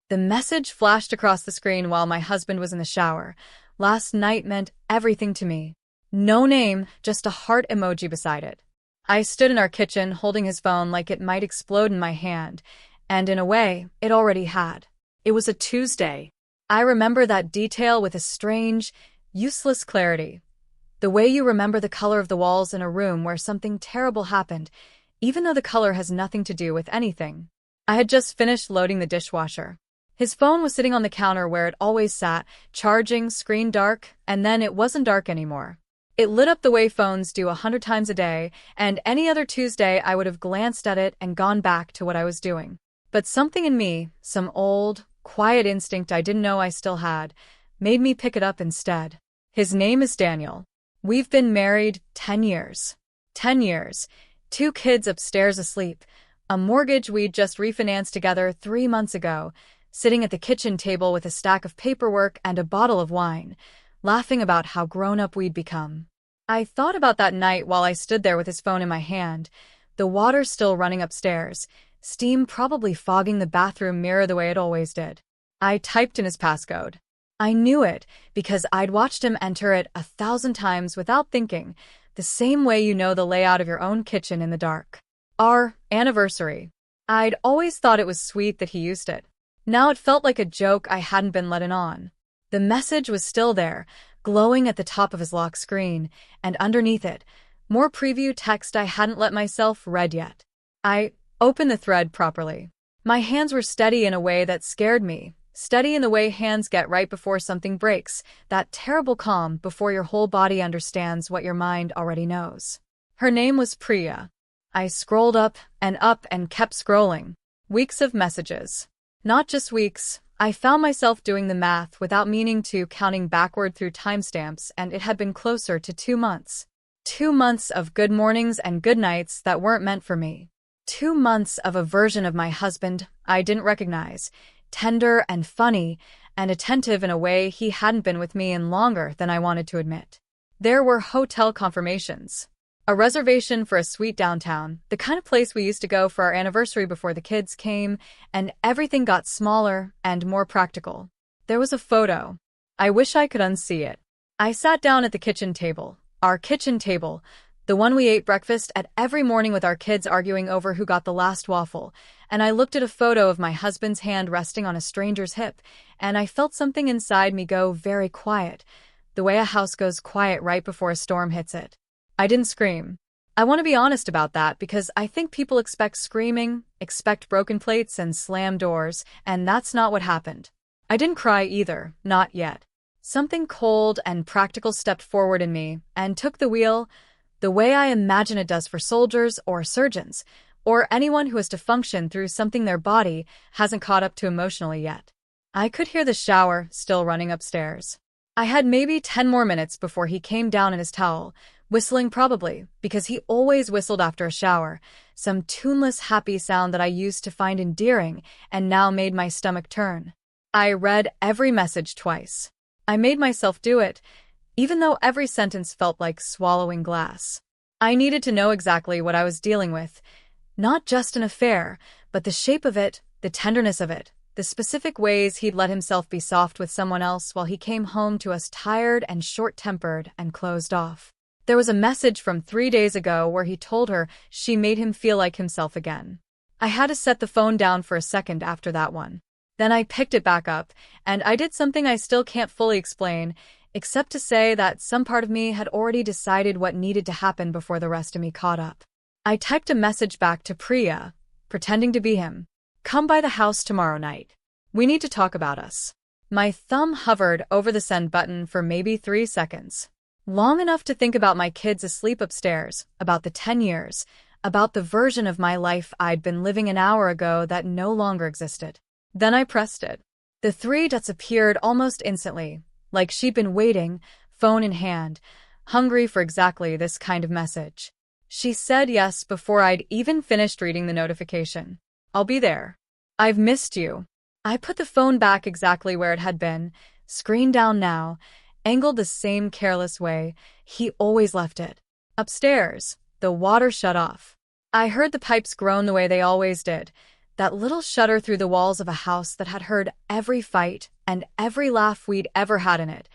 The message flashed across the screen while my husband was in the shower. Last night meant everything to me. No name, just a heart emoji beside it. I stood in our kitchen holding his phone like it might explode in my hand, and in a way, it already had. It was a Tuesday. I remember that detail with a strange, useless clarity. The way you remember the color of the walls in a room where something terrible happened, even though the color has nothing to do with anything. I had just finished loading the dishwasher. His phone was sitting on the counter where it always sat, charging, screen dark, and then it wasn't dark anymore. It lit up the way phones do 100 times a day, and any other Tuesday I would have glanced at it and gone back to what I was doing. But something in me, some old, quiet instinct I didn't know I still had, made me pick it up instead. His name is Daniel. We've been married 10 years. 10 years. 2 kids upstairs asleep. A mortgage we'd just refinanced together 3 months ago, sitting at the kitchen table with a stack of paperwork and a bottle of wine, laughing about how grown-up we'd become. I thought about that night while I stood there with his phone in my hand, the water still running upstairs, steam probably fogging the bathroom mirror the way it always did. I typed in his passcode. I knew it because I'd watched him enter it 1,000 times without thinking, the same way you know the layout of your own kitchen in the dark. Our anniversary. I'd always thought it was sweet that he used it. Now it felt like a joke I hadn't been letting on. The message was still there, glowing at the top of his lock screen, and underneath it, more preview text I hadn't let myself read yet. I opened the thread properly. My hands were steady in a way that scared me, steady in the way hands get right before something breaks, that terrible calm before your whole body understands what your mind already knows. Her name was Priya. I scrolled up and kept scrolling. Weeks of messages. Not just weeks. I found myself doing the math without meaning to, counting backward through timestamps, and it had been closer to 2 months. 2 months of good mornings and good nights that weren't meant for me. 2 months of a version of my husband I didn't recognize, tender and funny and attentive in a way he hadn't been with me in longer than I wanted to admit. There were hotel confirmations. A reservation for a suite downtown, the kind of place we used to go for our anniversary before the kids came, and everything got smaller and more practical. There was a photo. I wish I could unsee it. I sat down at the kitchen table, our kitchen table, the one we ate breakfast at every morning with our kids arguing over who got the last waffle, and I looked at a photo of my husband's hand resting on a stranger's hip, and I felt something inside me go very quiet, the way a house goes quiet right before a storm hits it. I didn't scream. I want to be honest about that because I think people expect screaming, expect broken plates and slammed doors, and that's not what happened. I didn't cry either, not yet. Something cold and practical stepped forward in me and took the wheel, the way I imagine it does for soldiers or surgeons, or anyone who has to function through something their body hasn't caught up to emotionally yet. I could hear the shower still running upstairs. I had maybe 10 more minutes before he came down in his towel, whistling probably, because he always whistled after a shower, some tuneless happy sound that I used to find endearing and now made my stomach turn. I read every message twice. I made myself do it, even though every sentence felt like swallowing glass. I needed to know exactly what I was dealing with, not just an affair, but the shape of it, the tenderness of it, the specific ways he'd let himself be soft with someone else while he came home to us tired and short-tempered and closed off. There was a message from 3 days ago where he told her she made him feel like himself again. I had to set the phone down for a second after that one. Then I picked it back up, and I did something I still can't fully explain, except to say that some part of me had already decided what needed to happen before the rest of me caught up. I typed a message back to Priya, pretending to be him. Come by the house tomorrow night. We need to talk about us. My thumb hovered over the send button for maybe 3 seconds. Long enough to think about my kids asleep upstairs, about the 10 years, about the version of my life I'd been living an hour ago that no longer existed. Then I pressed it. The 3 dots appeared almost instantly, like she'd been waiting, phone in hand, hungry for exactly this kind of message. She said yes before I'd even finished reading the notification. I'll be there. I've missed you. I put the phone back exactly where it had been, screen down now, angled the same careless way he always left it. Upstairs, the water shut off. I heard the pipes groan the way they always did, That little shudder through the walls of a house that had heard every fight and every laugh we'd ever had in it,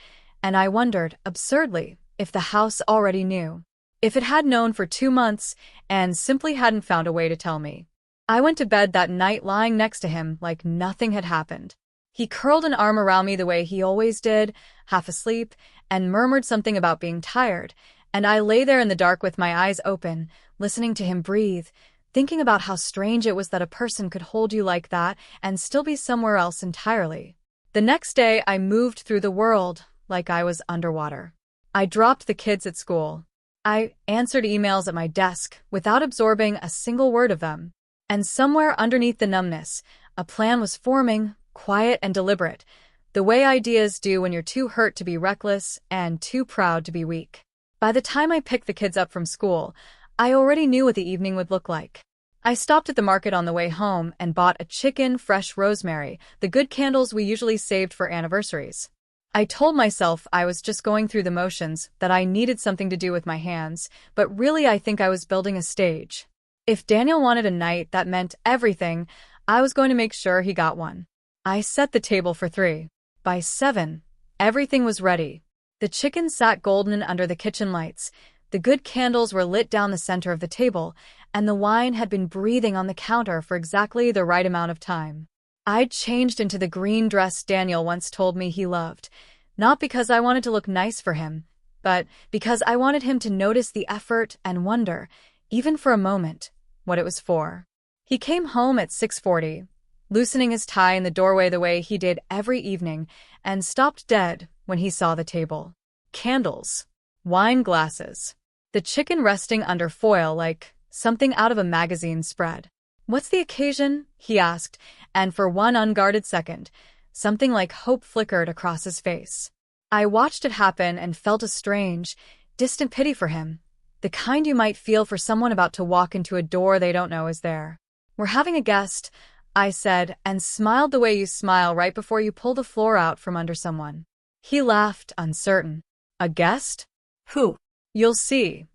and I wondered, absurdly, if the house already knew. If it had known for 2 months and simply hadn't found a way to tell me. I went to bed that night lying next to him like nothing had happened. He curled an arm around me the way he always did, half asleep, and murmured something about being tired, and I lay there in the dark with my eyes open, listening to him breathe, thinking about how strange it was that a person could hold you like that and still be somewhere else entirely. The next day, I moved through the world like I was underwater. I dropped the kids at school. I answered emails at my desk without absorbing a single word of them. And somewhere underneath the numbness, a plan was forming, quiet and deliberate, the way ideas do when you're too hurt to be reckless and too proud to be weak. By the time I picked the kids up from school, I already knew what the evening would look like. I stopped at the market on the way home and bought a chicken, fresh rosemary, the good candles we usually saved for anniversaries. I told myself I was just going through the motions, that I needed something to do with my hands, but really I think I was building a stage. If Daniel wanted a night that meant everything, I was going to make sure he got one. I set the table for 3. By 7, everything was ready. The chicken sat golden under the kitchen lights, the good candles were lit down the center of the table, and the wine had been breathing on the counter for exactly the right amount of time. I'd changed into the green dress Daniel once told me he loved, not because I wanted to look nice for him, but because I wanted him to notice the effort and wonder, even for a moment, what it was for. He came home at 6:40, loosening his tie in the doorway the way he did every evening, and stopped dead when he saw the table. Candles, wine glasses, the chicken resting under foil like something out of a magazine spread. "What's the occasion?" he asked, and for one unguarded second, something like hope flickered across his face. I watched it happen and felt a strange, distant pity for him, the kind you might feel for someone about to walk into a door they don't know is there. "We're having a guest," I said, and smiled the way you smile right before you pull the floor out from under someone. He laughed, uncertain. "A guest? Who?" "You'll see."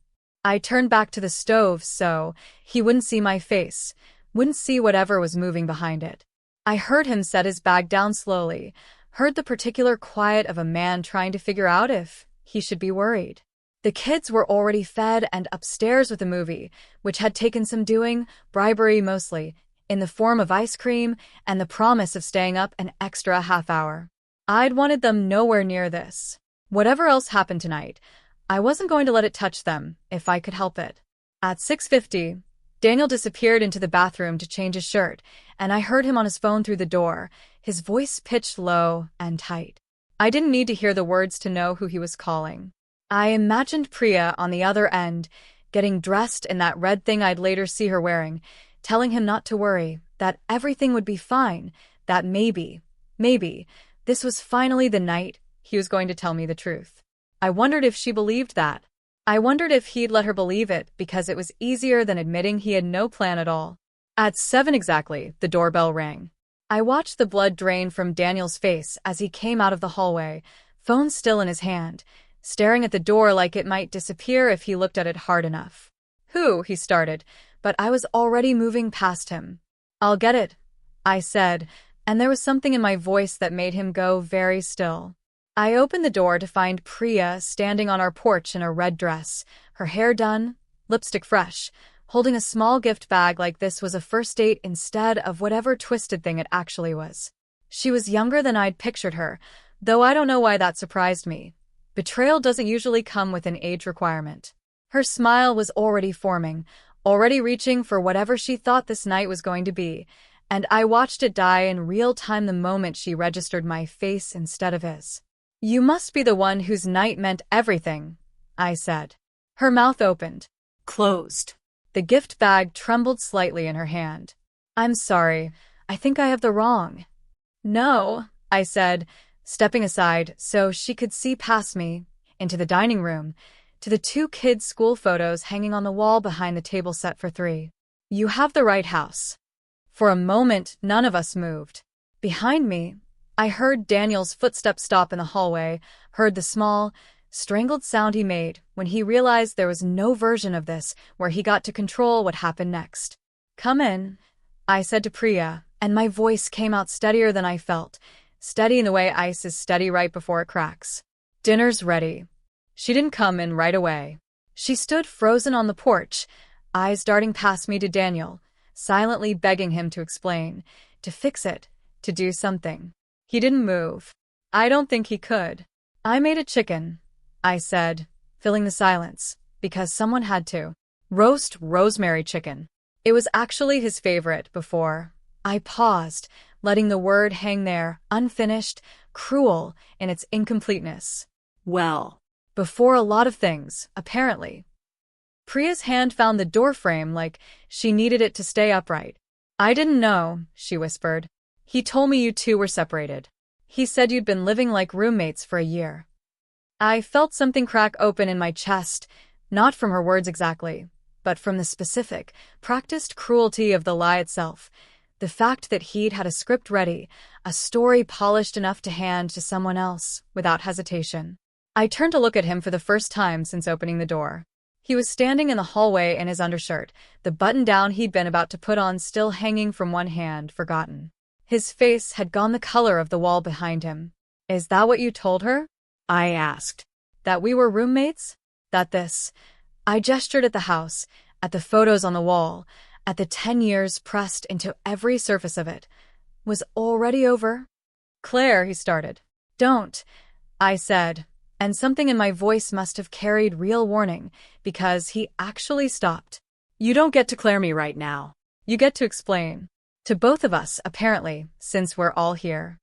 I turned back to the stove so he wouldn't see my face, wouldn't see whatever was moving behind it. I heard him set his bag down slowly, heard the particular quiet of a man trying to figure out if he should be worried. The kids were already fed and upstairs with the movie, which had taken some doing, bribery mostly, in the form of ice cream and the promise of staying up an extra half hour. I'd wanted them nowhere near this. Whatever else happened tonight, I wasn't going to let it touch them, if I could help it. At 6:50, Daniel disappeared into the bathroom to change his shirt, and I heard him on his phone through the door, his voice pitched low and tight. I didn't need to hear the words to know who he was calling. I imagined Priya on the other end, getting dressed in that red thing I'd later see her wearing, telling him not to worry, that everything would be fine, that maybe, this was finally the night he was going to tell me the truth. I wondered if she believed that. I wondered if he'd let her believe it because it was easier than admitting he had no plan at all. At 7 exactly, the doorbell rang. I watched the blood drain from Daniel's face as he came out of the hallway, phone still in his hand, staring at the door like it might disappear if he looked at it hard enough. "Who?" he started, but I was already moving past him. "I'll get it," I said, and there was something in my voice that made him go very still. I opened the door to find Priya standing on our porch in a red dress, her hair done, lipstick fresh, holding a small gift bag like this was a first date instead of whatever twisted thing it actually was. She was younger than I'd pictured her, though I don't know why that surprised me. Betrayal doesn't usually come with an age requirement. Her smile was already forming, already reaching for whatever she thought this night was going to be, and I watched it die in real time the moment she registered my face instead of his. "You must be the one whose night meant everything," I said. Her mouth opened. Closed. The gift bag trembled slightly in her hand. "I'm sorry. I think I have the wrong." "No," I said, stepping aside so she could see past me, into the dining room, to the 2 kids' school photos hanging on the wall behind the table set for 3. "You have the right house." For a moment, none of us moved. Behind me, I heard Daniel's footsteps stop in the hallway, heard the small, strangled sound he made when he realized there was no version of this where he got to control what happened next. "Come in," I said to Priya, and my voice came out steadier than I felt, steady in the way ice is steady right before it cracks. Dinner's ready. She didn't come in right away. She stood frozen on the porch, eyes darting past me to Daniel, silently begging him to explain, to fix it, to do something. He didn't move. I don't think he could. I made a chicken, I said, filling the silence, because someone had to. Roast rosemary chicken. It was actually his favorite before. I paused, letting the word hang there, unfinished, cruel in its incompleteness. Well, before a lot of things, apparently. Priya's hand found the doorframe like she needed it to stay upright. I didn't know, she whispered. He told me you two were separated. He said you'd been living like roommates for a year. I felt something crack open in my chest, not from her words exactly, but from the specific, practiced cruelty of the lie itself. The fact that he'd had a script ready, a story polished enough to hand to someone else, without hesitation. I turned to look at him for the first time since opening the door. He was standing in the hallway in his undershirt, the button-down he'd been about to put on still hanging from one hand, forgotten. His face had gone the color of the wall behind him. Is that what you told her? I asked. That we were roommates? That this... I gestured at the house, at the photos on the wall, at the 10 years pressed into every surface of it. Was already over? Claire, he started. Don't, I said, and something in my voice must have carried real warning, because he actually stopped. You don't get to Claire me right now. You get to explain. To both of us, apparently, since we're all here.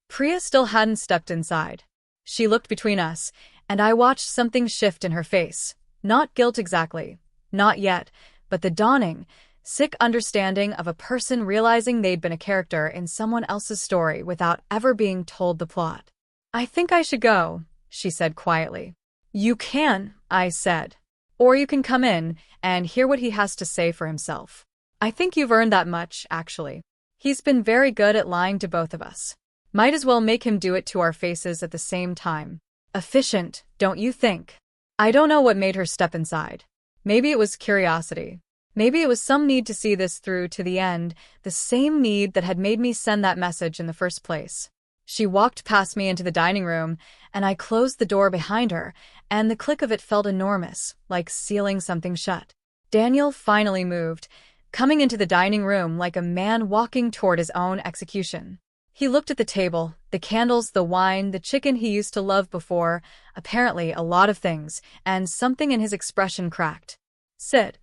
Priya still hadn't stepped inside. She looked between us, and I watched something shift in her face. Not guilt exactly. Not yet, but the dawning, sick understanding of a person realizing they'd been a character in someone else's story without ever being told the plot. I think I should go, she said quietly. You can, I said. Or you can come in and hear what he has to say for himself. I think you've earned that much, actually. He's been very good at lying to both of us. Might as well make him do it to our faces at the same time. Efficient, don't you think? I don't know what made her step inside. Maybe it was curiosity. Maybe it was some need to see this through to the end, the same need that had made me send that message in the first place. She walked past me into the dining room, and I closed the door behind her, and the click of it felt enormous, like sealing something shut. Daniel finally moved, coming into the dining room like a man walking toward his own execution. He looked at the table, the candles, the wine, the chicken he used to love before, apparently a lot of things, and something in his expression cracked. Sit,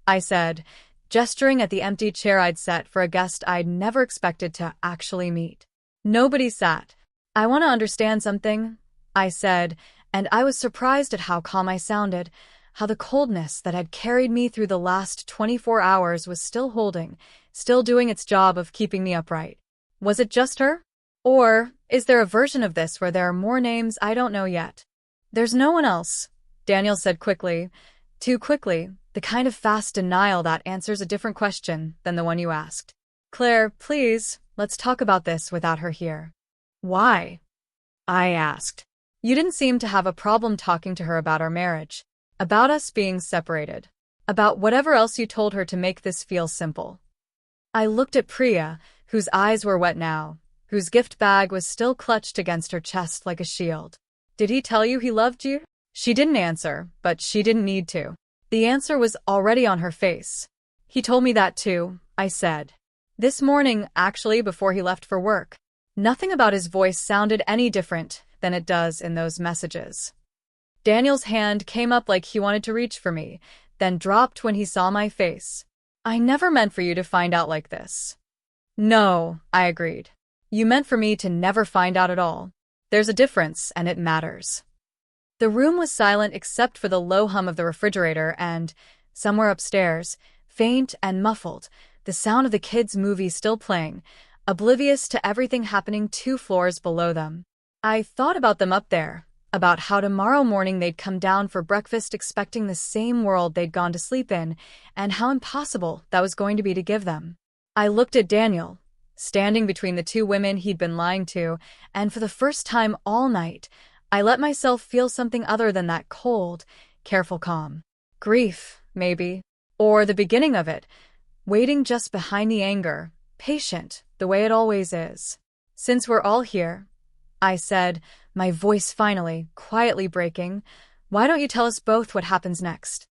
I said, gesturing at the empty chair I'd set for a guest I'd never expected to actually meet. Nobody sat. I want to understand something, I said, and I was surprised at how calm I sounded, how the coldness that had carried me through the last 24 hours was still holding, still doing its job of keeping me upright. Was it just her? Or is there a version of this where there are more names I don't know yet? There's no one else, Daniel said quickly. Too quickly, the kind of fast denial that answers a different question than the one you asked. Claire, please, let's talk about this without her here. Why? I asked. You didn't seem to have a problem talking to her about our marriage, about us being separated, about whatever else you told her to make this feel simple. I looked at Priya, whose eyes were wet now, whose gift bag was still clutched against her chest like a shield. Did he tell you he loved you? She didn't answer, but she didn't need to. The answer was already on her face. He told me that too, I said. This morning, actually, before he left for work. Nothing about his voice sounded any different than it does in those messages. Daniel's hand came up like he wanted to reach for me, then dropped when he saw my face. I never meant for you to find out like this. No, I agreed. You meant for me to never find out at all. There's a difference, and it matters. The room was silent except for the low hum of the refrigerator and, somewhere upstairs, faint and muffled, the sound of the kids' movie still playing, oblivious to everything happening 2 floors below them. I thought about them up there, about how tomorrow morning they'd come down for breakfast expecting the same world they'd gone to sleep in, and how impossible that was going to be to give them. I looked at Daniel, standing between the 2 women he'd been lying to, and for the first time all night, I let myself feel something other than that cold, careful calm. Grief, maybe. Or the beginning of it. waiting just behind the anger, patient, the way it always is. Since we're all here, I said, my voice finally, quietly breaking, why don't you tell us both what happens next?